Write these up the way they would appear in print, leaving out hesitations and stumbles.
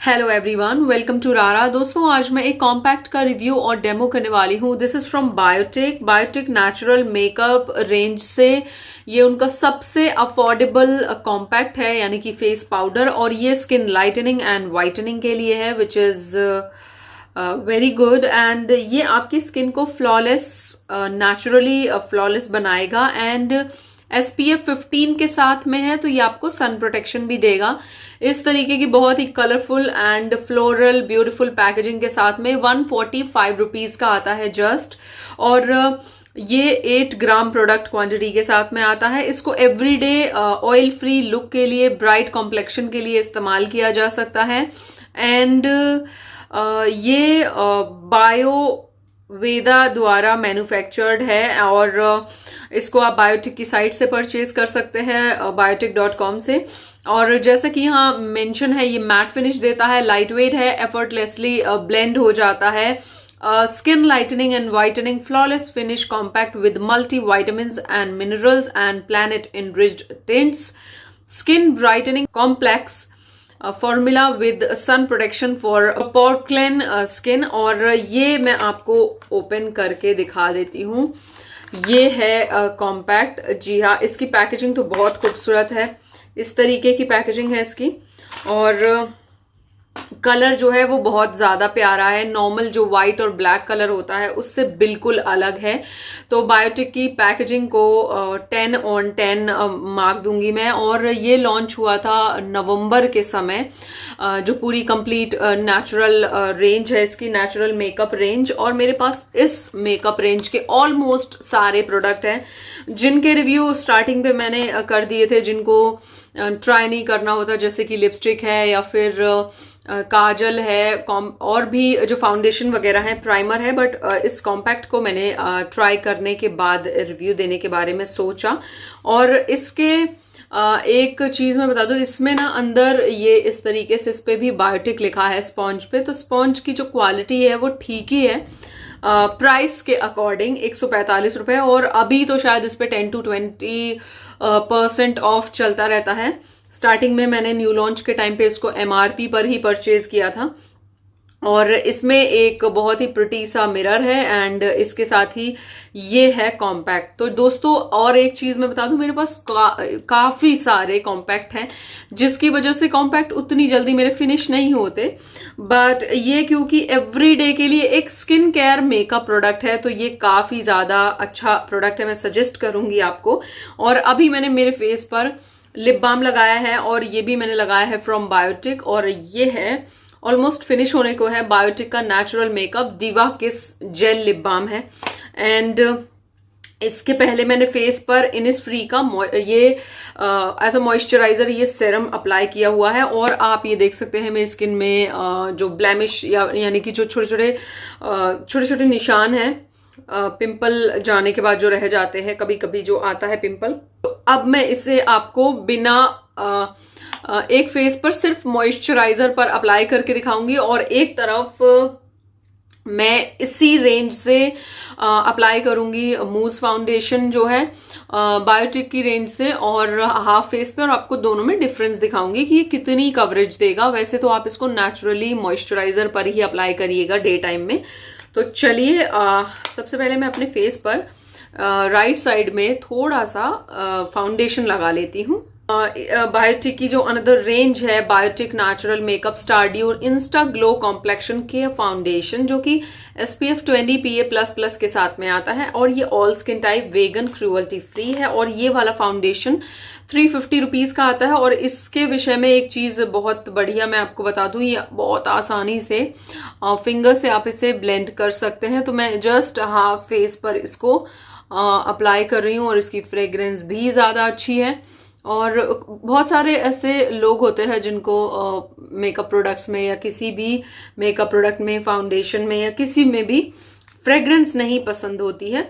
Hello everyone, welcome to रारा। दोस्तों, आज मैं एक कॉम्पैक्ट का रिव्यू और डेमो करने वाली हूँ। This is from Biotique natural makeup range से। ये उनका सबसे अफोर्डेबल कॉम्पैक्ट है, यानी कि फेस पाउडर, और ये स्किन लाइटनिंग एंड वाइटनिंग के लिए है, which is very good. And ये आपकी स्किन को फ्लॉलेस, नेचुरली फ्लॉलेस बनाएगा। एंड SPF 15 के साथ में है, तो ये आपको सन प्रोटेक्शन भी देगा। इस तरीके की बहुत ही colourful and floral beautiful packaging के साथ में 145 रुपीज का आता है जस्ट। और ये 8 ग्राम प्रोडक्ट क्वांटिटी के साथ में आता है। इसको एवरीडे ऑयल फ्री लुक के लिए, ब्राइट कॉम्प्लेक्शन के लिए इस्तेमाल किया जा सकता है। एंड ये बायो वेदा द्वारा मैन्युफैक्चर्ड है, और इसको आप बायोटिक की साइट से परचेज कर सकते हैं, biotic.com से। और जैसा कि यहाँ मेंशन है, ये मैट फिनिश देता है, लाइट वेट है, एफर्टलेसली ब्लेंड हो जाता है। Skin lightening and whitening flawless finish compact with multi vitamins and minerals and planet enriched tints, skin brightening complex formula with sun protection for porcelain skin. और ये मैं आपको ओपन करके दिखा देती हूँ। ये है कॉम्पैक्ट। जी हाँ, इसकी पैकेजिंग तो बहुत खूबसूरत है। इस तरीके की पैकेजिंग है इसकी, और कलर जो है वो बहुत ज़्यादा प्यारा है। नॉर्मल जो व्हाइट और ब्लैक कलर होता है उससे बिल्कुल अलग है। तो बायोटिक की पैकेजिंग को 10 on 10 मार्क दूंगी मैं। और ये लॉन्च हुआ था नवंबर के समय। जो पूरी कंप्लीट नेचुरल रेंज है इसकी, नेचुरल मेकअप रेंज। और मेरे पास इस मेकअप रेंज के ऑलमोस्ट सारे प्रोडक्ट हैं, जिनके रिव्यू स्टार्टिंग पे मैंने कर दिए थे, जिनको ट्राई नहीं करना होता, जैसे कि लिपस्टिक है या फिर काजल है, और भी जो फाउंडेशन वगैरह है, प्राइमर है। बट इस कॉम्पैक्ट को मैंने ट्राई करने के बाद रिव्यू देने के बारे में सोचा। और इसके एक चीज मैं बता दूं, इसमें ना अंदर ये इस तरीके से, इस पे भी बायोटिक लिखा है स्पॉन्ज पे। तो स्पॉन्ज की जो क्वालिटी है वो ठीक ही है। प्राइस के अकॉर्डिंग 145 रुपए, और अभी तो शायद इस पे 10 to 20% ऑफ चलता रहता है। स्टार्टिंग में मैंने न्यू लॉन्च के टाइम पे इसको MRP पर ही परचेज किया था। और इसमें एक बहुत ही प्रिटी सा मिरर है, एंड इसके साथ ही ये है कॉम्पैक्ट। तो दोस्तों, और एक चीज मैं बता दूं, मेरे पास काफी सारे कॉम्पैक्ट हैं, जिसकी वजह से कॉम्पैक्ट उतनी जल्दी मेरे फिनिश नहीं होते। बट ये क्योंकि एवरीडे के लिए एक स्किन केयर मेकअप प्रोडक्ट है, तो ये काफी ज्यादा अच्छा प्रोडक्ट है, मैं सजेस्ट करूंगी आपको। और अभी मैंने मेरे फेस पर लिप बाम लगाया है, और ये भी मैंने लगाया है फ्रॉम बायोटिक। और ये है, ऑलमोस्ट फिनिश होने को है, बायोटिक का नेचुरल मेकअप दिवा किस जेल लिप बाम है। एंड इसके पहले मैंने फेस पर इनिसफ्री का ये एज अ मॉइस्चराइजर ये सेरम अप्लाई किया हुआ है। और आप ये देख सकते हैं मेरी स्किन में जो ब्लैमिश यानी कि जो छोटे छोटे निशान हैं, पिंपल जाने के बाद जो रह जाते हैं, कभी कभी जो आता है पिंपल। तो अब मैं इसे आपको बिना एक फेस पर सिर्फ मॉइस्चराइजर पर अप्लाई करके दिखाऊंगी, और एक तरफ मैं इसी रेंज से अप्लाई करूंगी मूज फाउंडेशन जो है बायोटिक की रेंज से, और हाफ फेस पे। और आपको दोनों में डिफरेंस दिखाऊंगी कि ये कितनी कवरेज देगा। वैसे तो आप इसको नेचुरली मॉइस्चराइजर पर ही अप्लाई करिएगा डे टाइम में। तो चलिए, सबसे पहले मैं अपने फेस पर राइट साइड में थोड़ा सा फाउंडेशन लगा लेती हूँ। बायोटिक की जो अनदर रेंज है, Biotique natural makeup stardew insta glow complexion के फाउंडेशन, जो कि SPF 20 PA++ के साथ में आता है। और ये all skin type, vegan, cruelty free है। और ये वाला फाउंडेशन 350 रुपीज का आता है। और इसके विषय में एक चीज बहुत बढ़िया मैं आपको बता दूं, ये बहुत आसानी से फिंगर से आप इसे ब्लेंड कर सकते हैं। तो मैं जस्ट हाफ फेस पर इसको अप्लाई कर रही हूँ, और इसकी फ्रेग्रेंस भी ज्यादा अच्छी है। और बहुत सारे ऐसे लोग होते हैं जिनको मेकअप प्रोडक्ट्स में, या किसी भी मेकअप प्रोडक्ट में, फाउंडेशन में, या किसी में भी फ्रेग्रेंस नहीं पसंद होती है।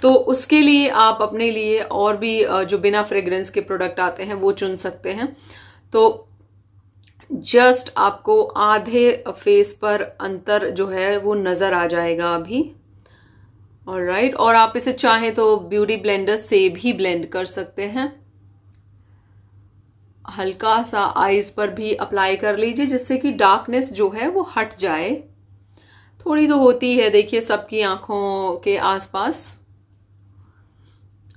तो उसके लिए आप अपने लिए और भी जो बिना फ्रेग्रेंस के प्रोडक्ट आते हैं वो चुन सकते हैं। तो जस्ट आपको आधे फेस पर अंतर जो है वो नजर आ जाएगा अभी। ऑलराइट, और आप इसे चाहें तो ब्यूटी ब्लेंडर से भी ब्लेंड कर सकते हैं। हल्का सा आईज पर भी अप्लाई कर लीजिए, जिससे कि डार्कनेस जो है वो हट जाए। थोड़ी तो होती है, देखिए सबकी आंखों के आसपास।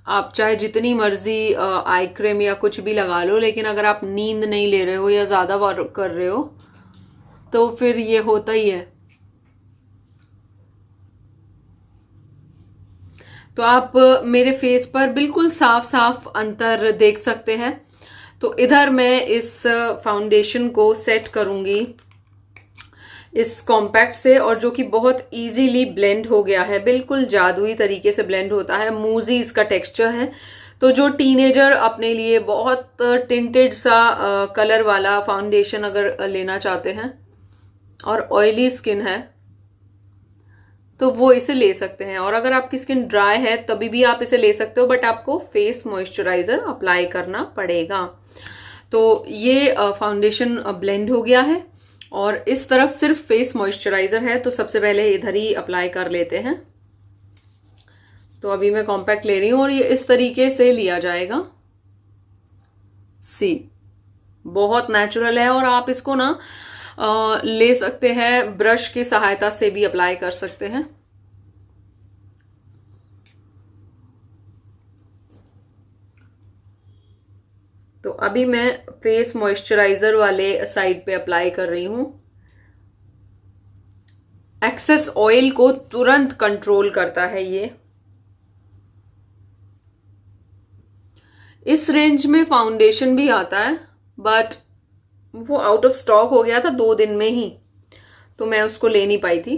आप चाहे जितनी मर्जी आई क्रीम या कुछ भी लगा लो, लेकिन अगर आप नींद नहीं ले रहे हो या ज्यादा वर्क कर रहे हो तो फिर ये होता ही है। तो आप मेरे फेस पर बिल्कुल साफ साफ अंतर देख सकते हैं। तो इधर मैं इस फाउंडेशन को सेट करूंगी इस कॉम्पैक्ट से, और जो कि बहुत इजीली ब्लेंड हो गया है, बिल्कुल जादुई तरीके से ब्लेंड होता है। मूजी इसका टेक्सचर है। तो जो टीनेजर अपने लिए बहुत टिंटेड सा कलर वाला फाउंडेशन अगर लेना चाहते हैं और ऑयली स्किन है तो वो इसे ले सकते हैं। और अगर आपकी स्किन ड्राई है तभी भी आप इसे ले सकते हो, बट आपको फेस मॉइस्चराइजर अप्लाई करना पड़ेगा। तो ये फाउंडेशन ब्लेंड हो गया है और इस तरफ सिर्फ फेस मॉइस्चराइजर है, तो सबसे पहले इधर ही अप्लाई कर लेते हैं। तो अभी मैं कॉम्पैक्ट ले रही हूं और ये इस तरीके से लिया जाएगा। सी बहुत नेचुरल है और आप इसको ना ले सकते हैं, ब्रश की सहायता से भी अप्लाई कर सकते हैं। तो अभी मैं फेस मॉइस्चराइजर वाले साइड पे अप्लाई कर रही हूं। एक्सेस ऑयल को तुरंत कंट्रोल करता है ये। इस रेंज में फाउंडेशन भी आता है, बट वो आउट ऑफ स्टॉक हो गया था 2 दिन में ही, तो मैं उसको ले नहीं पाई थी।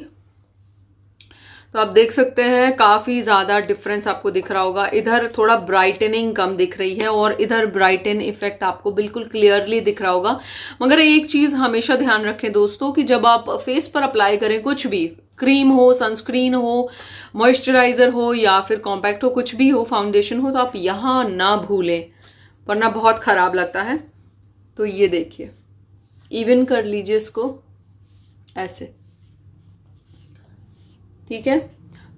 तो आप देख सकते हैं काफी ज्यादा डिफरेंस आपको दिख रहा होगा। इधर थोड़ा ब्राइटनिंग कम दिख रही है और इधर ब्राइटन इफेक्ट आपको बिल्कुल क्लियरली दिख रहा होगा। मगर एक चीज हमेशा ध्यान रखें दोस्तों कि जब आप फेस पर अप्लाई करें कुछ भी, क्रीम हो, सनस्क्रीन हो, मॉइस्चराइजर हो या फिर कॉम्पैक्ट हो, कुछ भी हो, फाउंडेशन हो, तो आप यहां ना भूलें, वरना बहुत खराब लगता है। तो ये देखिए, इवन कर लीजिए इसको ऐसे, ठीक है।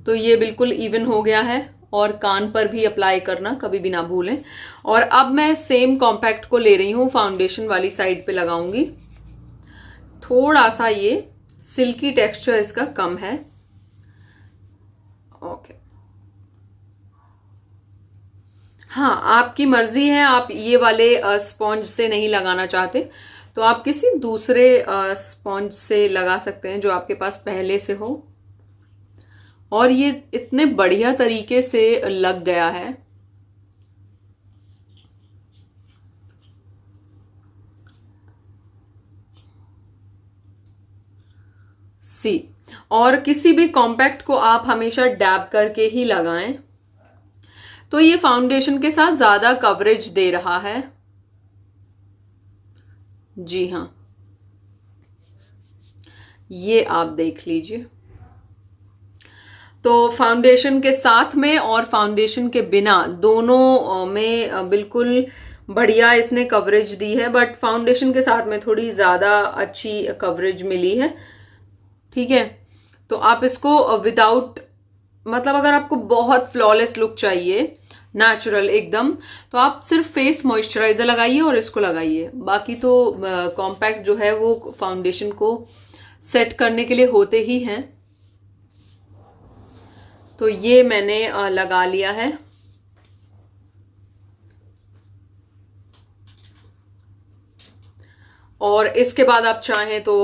तो ये बिल्कुल इवन हो गया है और कान पर भी अप्लाई करना कभी भी ना भूलें। और अब मैं सेम कॉम्पैक्ट को ले रही हूं, फाउंडेशन वाली साइड पे लगाऊंगी। थोड़ा सा ये सिल्की टेक्सचर इसका कम है। ओके, हाँ आपकी मर्जी है, आप ये वाले स्पॉन्ज से नहीं लगाना चाहते तो आप किसी दूसरे स्पॉन्ज से लगा सकते हैं जो आपके पास पहले से हो। और ये इतने बढ़िया तरीके से लग गया है। सी, और किसी भी कॉम्पैक्ट को आप हमेशा डैब करके ही लगाएं, तो ये फाउंडेशन के साथ ज्यादा कवरेज दे रहा है। जी हाँ, ये आप देख लीजिए। तो फाउंडेशन के साथ में और फाउंडेशन के बिना दोनों में बिल्कुल बढ़िया इसने कवरेज दी है, बट फाउंडेशन के साथ में थोड़ी ज्यादा अच्छी कवरेज मिली है, ठीक है। तो आप इसको विदाउट, मतलब अगर आपको बहुत फ्लॉलेस लुक चाहिए, नेचुरल एकदम, तो आप सिर्फ फेस मॉइस्चराइजर लगाइए और इसको लगाइए। बाकी तो कॉम्पैक्ट जो है वो फाउंडेशन को सेट करने के लिए होते ही हैं। तो ये मैंने लगा लिया है। और इसके बाद आप चाहें तो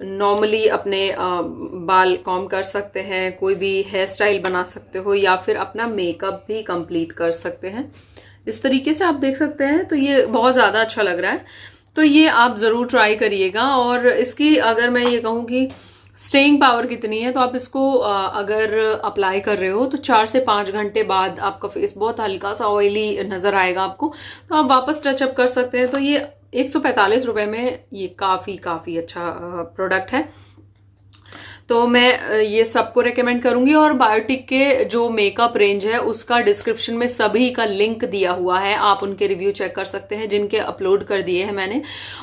नॉर्मली अपने बाल कॉम्ब कर सकते हैं, कोई भी हेयर स्टाइल बना सकते हो, या फिर अपना मेकअप भी कंप्लीट कर सकते हैं। इस तरीके से आप देख सकते हैं। तो ये बहुत ज़्यादा अच्छा लग रहा है, तो ये आप ज़रूर ट्राई करिएगा। और इसकी अगर मैं ये कहूँ कि स्टेइंग पावर कितनी है, तो आप इसको अगर अप्लाई कर रहे हो तो 4 से 5 घंटे बाद आपका फेस बहुत हल्का सा ऑयली नजर आएगा आपको, तो आप वापस टचअप कर सकते हैं। तो ये 145 रुपए में ये काफी अच्छा प्रोडक्ट है। तो मैं ये सबको रेकमेंड करूंगी। और बायोटिक के जो मेकअप रेंज है उसका डिस्क्रिप्शन में सभी का लिंक दिया हुआ है, आप उनके रिव्यू चेक कर सकते हैं जिनके अपलोड कर दिए हैं मैंने।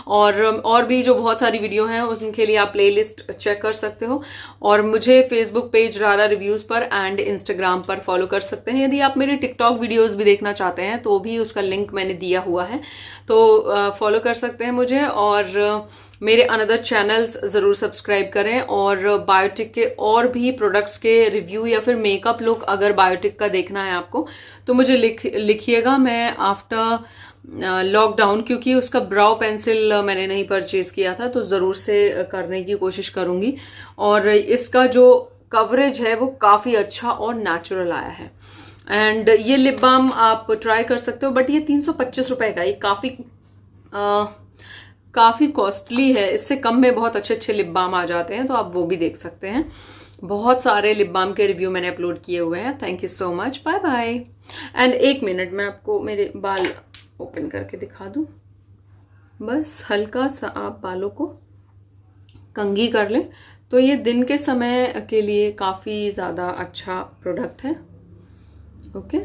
और भी जो बहुत सारी वीडियो हैं उनके लिए आप प्लेलिस्ट चेक कर सकते हो। और मुझे फेसबुक पेज रारा रिव्यूज पर एंड इंस्टाग्राम पर फॉलो कर सकते हैं। यदि आप मेरे टिकटॉक वीडियोज भी देखना चाहते हैं तो भी उसका लिंक मैंने दिया हुआ है, तो फॉलो कर सकते हैं मुझे, और मेरे अनदर चैनल्स ज़रूर सब्सक्राइब करें। और बायोटिक के और भी प्रोडक्ट्स के रिव्यू या फिर मेकअप लुक अगर बायोटिक का देखना है आपको तो मुझे लिखिएगा। मैं आफ्टर लॉकडाउन, क्योंकि उसका ब्राउ पेंसिल मैंने नहीं परचेज किया था, तो ज़रूर से करने की कोशिश करूँगी। और इसका जो कवरेज है वो काफ़ी अच्छा और नेचुरल आया है। एंड ये लिप बाम आप ट्राई कर सकते हो, बट ये 325 रुपए का, ये काफ़ी कॉस्टली है। इससे कम में बहुत अच्छे अच्छे लिप बाम आ जाते हैं, तो आप वो भी देख सकते हैं। बहुत सारे लिप बाम के रिव्यू मैंने अपलोड किए हुए हैं। Thank you so much, bye bye. And एक मिनट, मैं आपको मेरे बाल ओपन करके दिखा दूं। बस हल्का सा आप बालों को कंघी कर लें, तो ये दिन के समय के लिए काफ़ी ज़्यादा अच्छा प्रोडक्ट है। ओके।